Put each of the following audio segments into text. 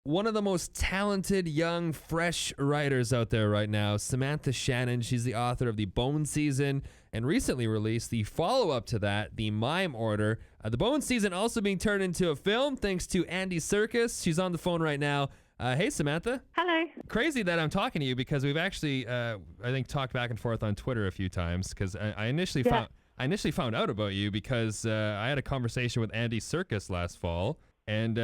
one of the most talented, young, fresh writers out there right now, Samantha Shannon. She's the author of The Bone Season and recently released the follow-up to that, The Mime Order. The Bone Season also being turned into a film thanks to Andy Serkis. She's on the phone right now. Hey, Samantha. Hello. Crazy that I'm talking to you because we've actually, I think, talked back and forth on Twitter a few times because I initially found out about you because I had a conversation with Andy Serkis last fall, and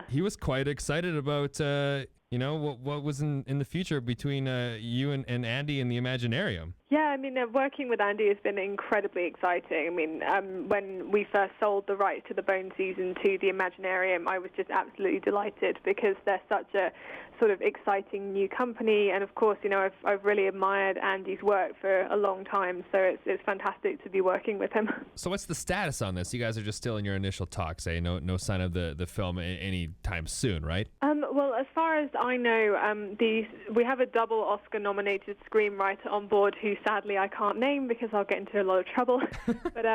he was quite excited about what was in the future between you and Andy in the Imaginarium. Yeah, I mean, working with Andy has been incredibly exciting. I mean, when we first sold the rights to the Bone Season to the Imaginarium, I was just absolutely delighted because they're such a sort of exciting new company. And of course, I've really admired Andy's work for a long time, so it's fantastic to be working with him. So what's the status on this? You guys are just still in your initial talks, eh? No sign of the film anytime soon, right? Well, as far as I know, we have a double Oscar-nominated screenwriter on board who sadly I can't name because I'll get into a lot of trouble. But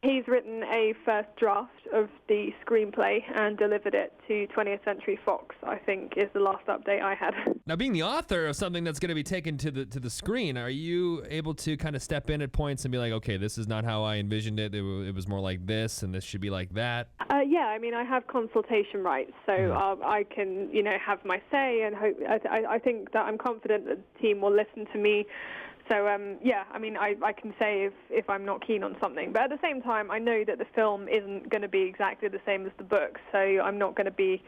he's written a first draft of the screenplay and delivered it to 20th Century Fox, I think, is the last update I had. Now, being the author of something that's going to be taken to the screen, are you able to kind of step in at points and be like, okay, this is not how I envisioned it. It was more like this, and this should be like that? Yeah, I mean, I have consultation rights, so I can, have my say, and I think that I'm confident that the team will listen to me. So, I mean, I can say if I'm not keen on something. But at the same time, I know that the film isn't going to be exactly the same as the book, so I'm not going to be,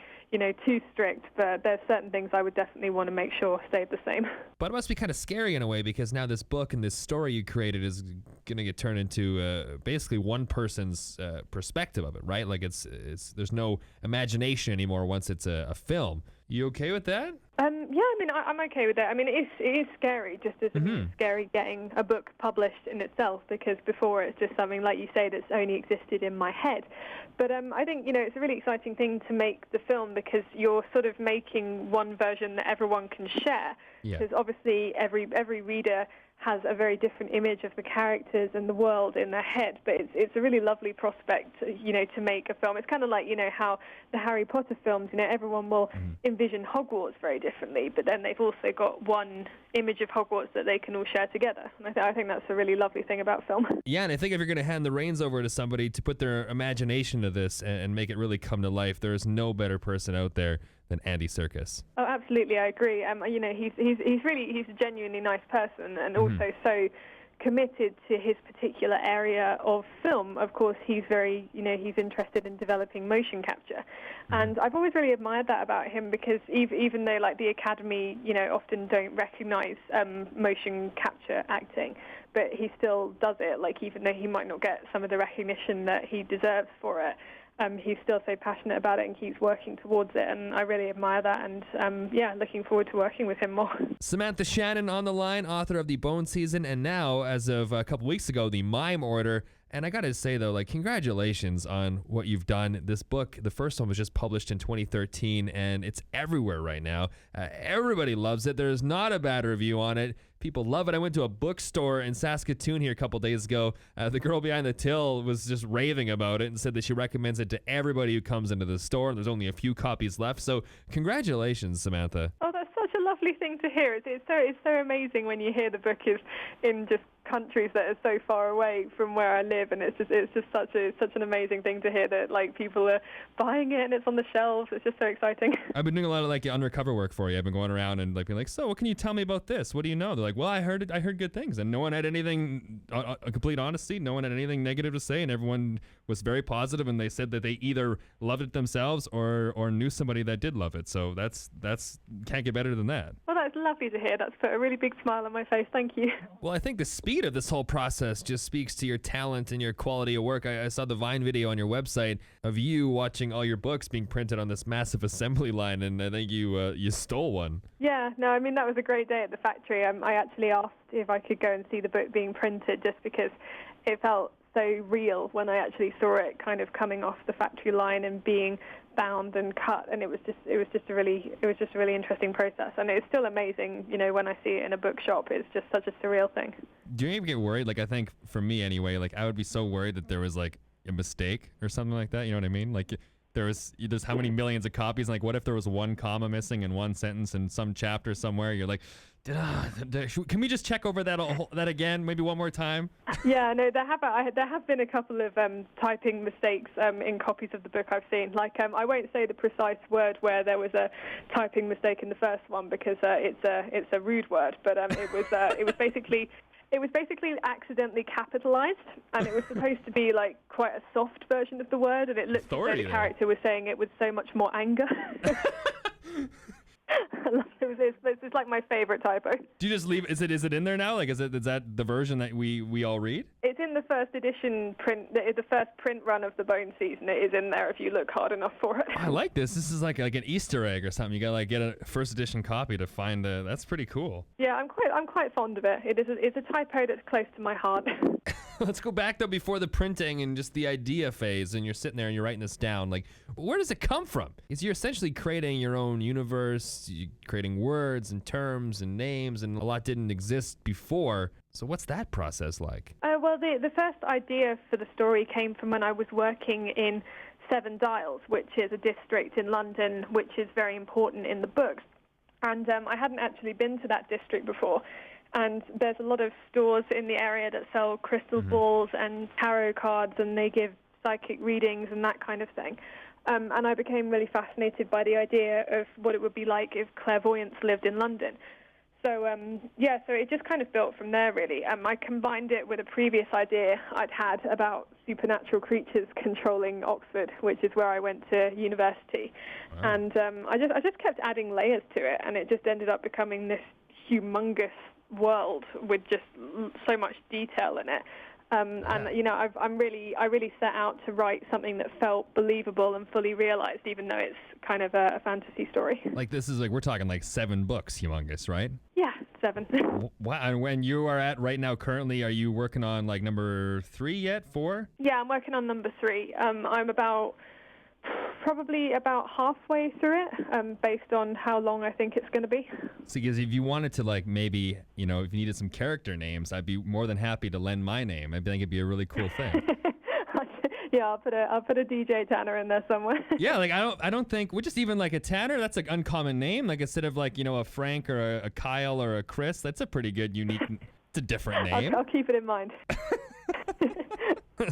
too strict. But there's certain things I would definitely want to make sure stayed the same. But it must be kind of scary in a way because now this book and this story you created is going to get turned into basically one person's perspective of it, right? Like it's there's no imagination anymore once it's a film. You okay with that? Yeah, I mean, I'm okay with it. I mean, it is scary, just as it's scary getting a book published in itself, because before it's just something, like you say, that's only existed in my head. But I think, it's a really exciting thing to make the film because you're sort of making one version that everyone can share. Because obviously every reader has a very different image of the characters and the world in their head, but it's a really lovely prospect, to make a film. It's kind of like, how the Harry Potter films, everyone will envision Hogwarts very differently, but then they've also got one image of Hogwarts that they can all share together. And I think that's a really lovely thing about film. Yeah, and I think if you're going to hand the reins over to somebody to put their imagination to this and make it really come to life, there is no better person out there than Andy Serkis. Oh, absolutely, I agree. He's a genuinely nice person, and also so committed to his particular area of film. Of course, he's very, he's interested in developing motion capture, and I've always really admired that about him because even though, like, the Academy, often don't recognize motion capture acting, but he still does it. Like, even though he might not get some of the recognition that he deserves for it. He's still so passionate about it and keeps working towards it, and I really admire that, and looking forward to working with him more. Samantha Shannon on the line, author of The Bone Season, and now, as of a couple weeks ago, The Mime Order. And I gotta say, though, like, congratulations on what you've done. This book, the first one was just published in 2013, and it's everywhere right now. Everybody loves it. There's not a bad review on it. People love it. I went to a bookstore in Saskatoon here a couple days ago. The girl behind the till was just raving about it and said that she recommends it to everybody who comes into the store. There's only a few copies left, so congratulations, Samantha. Oh, that's such a lovely thing to hear. It's so amazing when you hear the book is in just countries that are so far away from where I live, and it's just such an amazing thing to hear that, like, people are buying it and it's on the shelves. It's just so exciting. I've been doing a lot of, like, undercover work for you. I've been going around and, like, being like, so what can you tell me about this? What do you know? They're like, well, I heard good things, and no one had anything, a complete honesty, no one had anything negative to say, and everyone was very positive, and they said that they either loved it themselves or knew somebody that did love it. So that's can't get better than that. Well, that's lovely to hear. That's put a really big smile on my face. Thank you. Well, I think the speed of this whole process just speaks to your talent and your quality of work. I saw the Vine video on your website of you watching all your books being printed on this massive assembly line, and I think you stole one. Yeah, no, I mean, that was a great day at the factory. I actually asked if I could go and see the book being printed just because it felt so real when I actually saw it kind of coming off the factory line and being bound and cut, and it was just a really interesting process, and it's still amazing, when I see it in a bookshop. It's just such a surreal thing. Do you ever get worried? Like, I think for me anyway, like, I would be so worried that there was, like, a mistake or something like that, you know what I mean? Like, there's how many millions of copies? Like, what if there was one comma missing in one sentence in some chapter somewhere? You're like, can we just check over that again, maybe one more time? Yeah, no, there have been a couple of typing mistakes in copies of the book I've seen. Like, I won't say the precise word where there was a typing mistake in the first one because it's a rude word, but it was basically accidentally capitalized, and it was supposed to be like quite a soft version of the word, and it looked as though the character was saying it with so much more anger. It's like my favorite typo. Do you just leave? Is it in there now? Like, is that the version that we all read? It's in the first edition print. The first print run of the Bone season. It is in there if you look hard enough for it. I like this. This is like an Easter egg or something. You gotta like get a first edition copy to find. That's pretty cool. Yeah, I'm quite fond of it. It's a typo that's close to my heart. Let's go back though before the printing and just the idea phase, and you're sitting there and you're writing this down. Like, where does it come from? Is you're essentially creating your own universe, you're creating words and terms and names, and a lot didn't exist before. So what's that process like? Well, the first idea for the story came from when I was working in Seven Dials, which is a district in London, which is very important in the book. And I hadn't actually been to that district before. And there's a lot of stores in the area that sell crystal balls and tarot cards, and they give psychic readings and that kind of thing. And I became really fascinated by the idea of what it would be like if clairvoyants lived in London. So, so it just kind of built from there, really. I combined it with a previous idea I'd had about supernatural creatures controlling Oxford, which is where I went to university. Wow. And I just kept adding layers to it, and it just ended up becoming this humongous world with just so much detail in it. And I really set out to write something that felt believable and fully realized, even though it's kind of a fantasy story. Like, this is like, we're talking like 7 books, humongous, right? Yeah, 7. Wow. And when you are at right now currently, are you working on like number 3 yet? 4? Yeah, I'm working on number 3. I'm probably about halfway through it, based on how long I think it's going to be. So, because if you wanted to, like, maybe, if you needed some character names, I'd be more than happy to lend my name. I think it'd be a really cool thing. Yeah, I'll put a DJ Tanner in there somewhere. Yeah, like I don't think just even like a Tanner, that's like uncommon name. Like, instead of like a Frank or a Kyle or a Chris, that's a pretty good unique. It's a different name. I'll keep it in mind.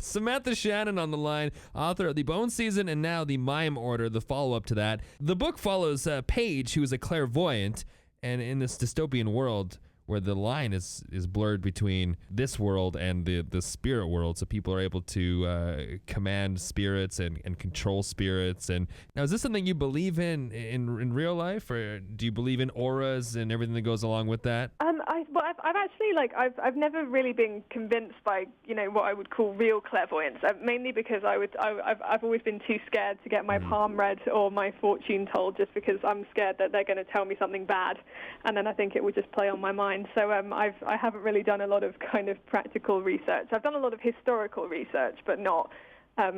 Samantha Shannon on the line, author of The Bone Season and now The Mime Order, the follow-up to that. The book follows Paige, who is a clairvoyant, and in this dystopian world where the line is blurred between this world and the spirit world, so people are able to command spirits and control spirits. And now, is this something you believe in real life, or do you believe in auras and everything that goes along with that? I've actually I've never really been convinced by what I would call real clairvoyance. Mainly because I've always been too scared to get my palm read or my fortune told, just because I'm scared that they're going to tell me something bad, and then I think it would just play on my mind. So I haven't really done a lot of kind of practical research. I've done a lot of historical research, but not I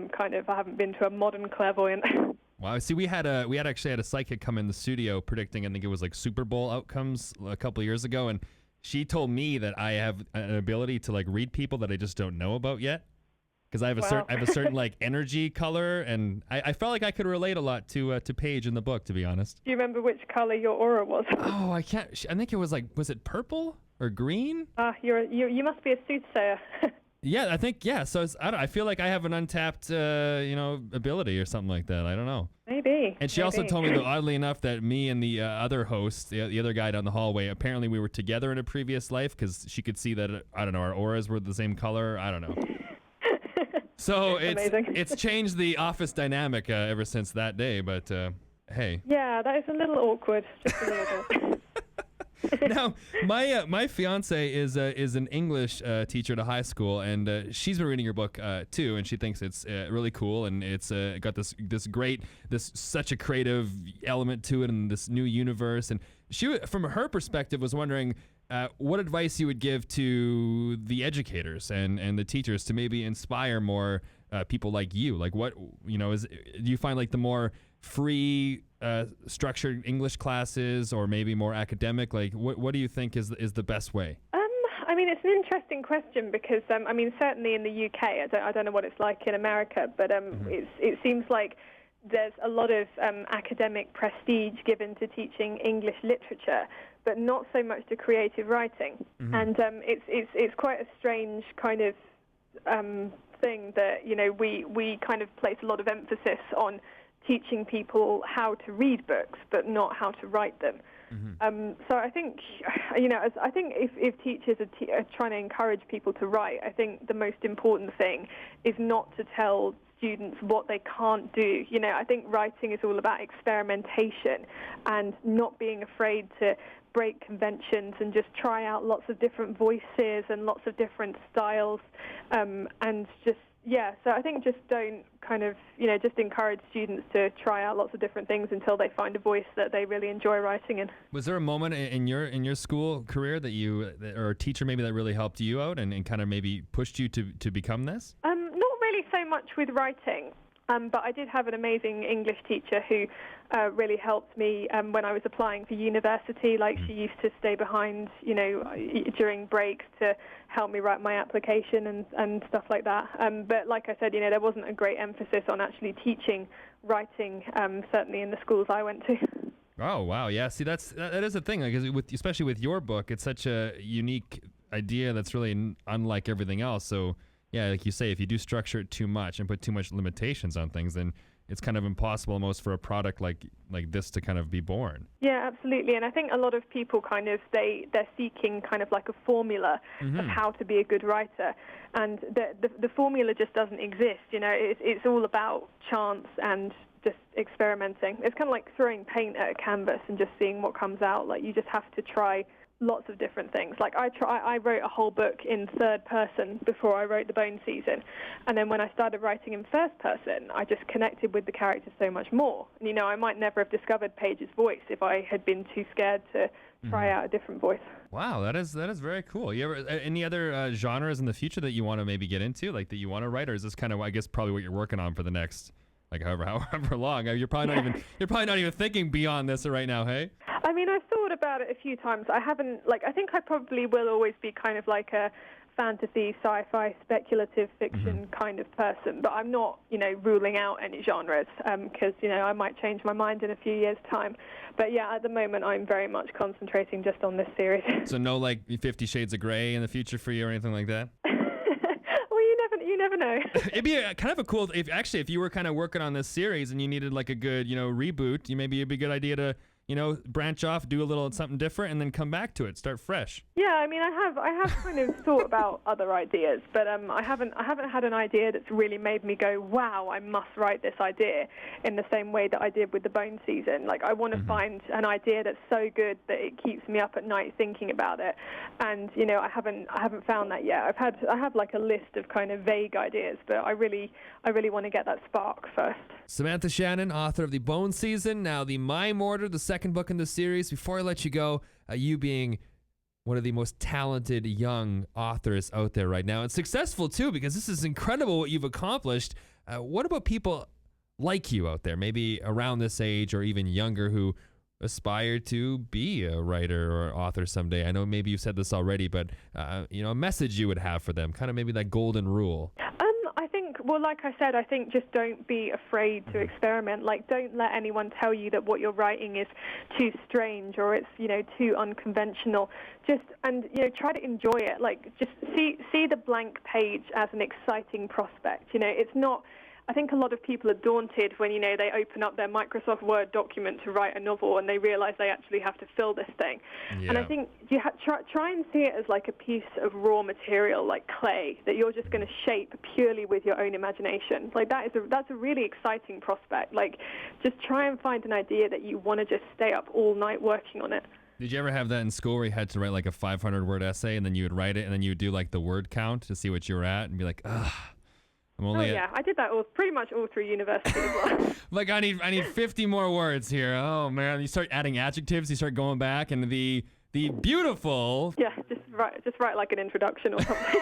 haven't been to a modern clairvoyant. Wow. See, we actually had a psychic come in the studio predicting, I think it was like Super Bowl outcomes a couple of years ago, and she told me that I have an ability to like read people that I just don't know about yet, because I have a certain like energy color, and I felt like I could relate a lot to Paige in the book, to be honest. Do you remember which color your aura was? Oh, I can't. I think it was was it purple or green? You must be a soothsayer. Yeah, I think, yeah. So I feel like I have an untapped, ability or something like that. I don't know. Maybe. And she also told me, though, oddly enough, that me and the other host, the other guy down the hallway, apparently we were together in a previous life, because she could see that, I don't know, our auras were the same color. I don't know. So it's changed the office dynamic ever since that day, but hey. Yeah, that is a little awkward, just a little bit. Now, my fiance is an English teacher at a high school, and she's been reading your book too, and she thinks it's really cool, and it's got this such a creative element to it, and this new universe. And she, from her perspective, was wondering what advice you would give to the educators and the teachers to maybe inspire more people like you. Like, what do you find like the more free structured English classes, or maybe more academic? Like, what do you think is the best way? I mean, it's an interesting question, because certainly in the UK, I don't know what it's like in America, but it seems like there's a lot of academic prestige given to teaching English literature, but not so much to creative writing. Mm-hmm. And it's quite a strange kind of thing that, we kind of place a lot of emphasis on teaching people how to read books, but not how to write them. Mm-hmm. So I think, if teachers are trying to encourage people to write, I think the most important thing is not to tell students what they can't do. I think writing is all about experimentation and not being afraid to break conventions and just try out lots of different voices and lots of different styles, and just, so I think just don't kind of, just encourage students to try out lots of different things until they find a voice that they really enjoy writing in. Was there a moment in your school career or a teacher maybe that really helped you out and kind of maybe pushed you to become this? Not really so much with writing. But I did have an amazing English teacher who really helped me when I was applying for university. Like, she used to stay behind, during breaks to help me write my application and stuff like that. But like I said, there wasn't a great emphasis on actually teaching writing, certainly in the schools I went to. Oh, wow. Yeah, see, that is a thing. Like, especially with your book, it's such a unique idea that's really unlike everything else. So, yeah, like you say, if you do structure it too much and put too much limitations on things, then it's kind of impossible almost for a product like this to kind of be born. Yeah, absolutely. And I think a lot of people they're seeking kind of like a formula of how to be a good writer. And the formula just doesn't exist. It's all about chance and just experimenting. It's kind of like throwing paint at a canvas and just seeing what comes out. Like, you just have to try lots of different things. Like, I wrote a whole book in third person before I wrote The Bone Season, and then when I started writing in first person, I just connected with the characters so much more. And, I might never have discovered Paige's voice if I had been too scared to try out a different voice. Wow, that is very cool. You ever any other genres in the future that you want to maybe get into, like that you want to write, or is this kind of, I guess, probably what you're working on for the next, like, however long? You're probably not even thinking beyond this right now, hey? I mean, I've thought about it a few times. I haven't, I think I probably will always be kind of like a fantasy, sci-fi, speculative fiction kind of person, but I'm not, ruling out any genres, because, I might change my mind in a few years' time. But yeah, at the moment, I'm very much concentrating just on this series. So no, 50 Shades of Grey in the future for you or anything like that? You never know. It'd be kind of a cool, if you were kind of working on this series and you needed like a good, reboot, maybe it'd be a good idea to, branch off, do a little something different, and then come back to it, start fresh. Yeah, I mean, I have kind of thought about other ideas, but I haven't had an idea that's really made me go, wow, I must write this idea in the same way that I did with The Bone Season. Like, I want to find an idea that's so good that it keeps me up at night thinking about it, and I haven't found that yet. I have like a list of kind of vague ideas, but I really want to get that spark first. Samantha Shannon, author of The Bone Season, now The Mime Order, the second book in the series. Before I let you go, you being one of the most talented young authors out there right now, and successful too, because this is incredible what you've accomplished. What about people like you out there, maybe around this age or even younger, who aspire to be a writer or author someday? I know maybe you've said this already, but a message you would have for them, kind of maybe that golden rule. Well, like I said, I think just don't be afraid to experiment. Like, don't let anyone tell you that what you're writing is too strange or it's, too unconventional. Try to enjoy it. Like, just see the blank page as an exciting prospect. It's not... I think a lot of people are daunted when, they open up their Microsoft Word document to write a novel and they realize they actually have to fill this thing. Yeah. And I think you try and see it as like a piece of raw material, like clay, that you're just going to shape purely with your own imagination. Like, that's a really exciting prospect. Like, just try and find an idea that you want to just stay up all night working on it. Did you ever have that in school where you had to write like a 500-word essay and then you would write it and then you would do like the word count to see what you were at and be like, ugh. I did that pretty much all through university as well. Like, I need 50 more words here. Oh man, you start adding adjectives, you start going back, and the beautiful. Yeah, just write like an introduction or something.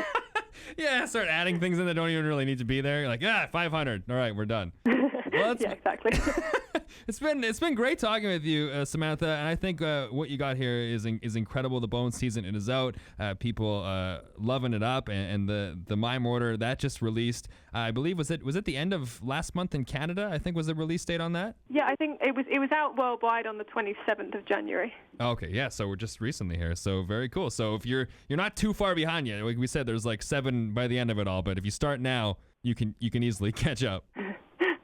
Yeah, start adding things in that don't even really need to be there. You're like, 500. All right, we're done. Well, yeah, exactly. It's been great talking with you, Samantha, and I think what you got here is incredible. The Bone season, it is out. People loving it up, and the Mime Order that just released. I believe was it the end of last month in Canada? I think was the release date on that. Yeah, I think it was out worldwide on the 27th of January. Okay, yeah. So we're just recently here. So very cool. So if you're not too far behind yet, like we said, there's like 7 by the end of it all. But if you start now, you can easily catch up.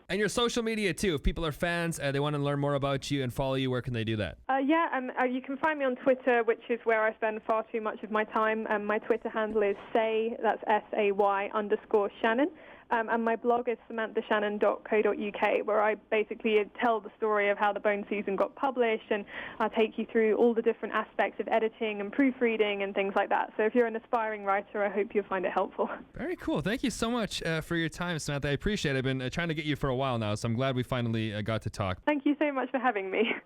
And your social media too. If people are fans, they want to learn more about you and follow you, where can they do that? You can find me on Twitter, which is where I spend far too much of my time. My Twitter handle is say, that's SAY_Shannon. And my blog is samanthashannon.co.uk, where I basically tell the story of how the Bone season got published, and I take you through all the different aspects of editing and proofreading and things like that. So if you're an aspiring writer, I hope you'll find it helpful. Very cool. Thank you so much for your time, Samantha. I appreciate it. I've been trying to get you for a while now, so I'm glad we finally got to talk. Thank you so much for having me.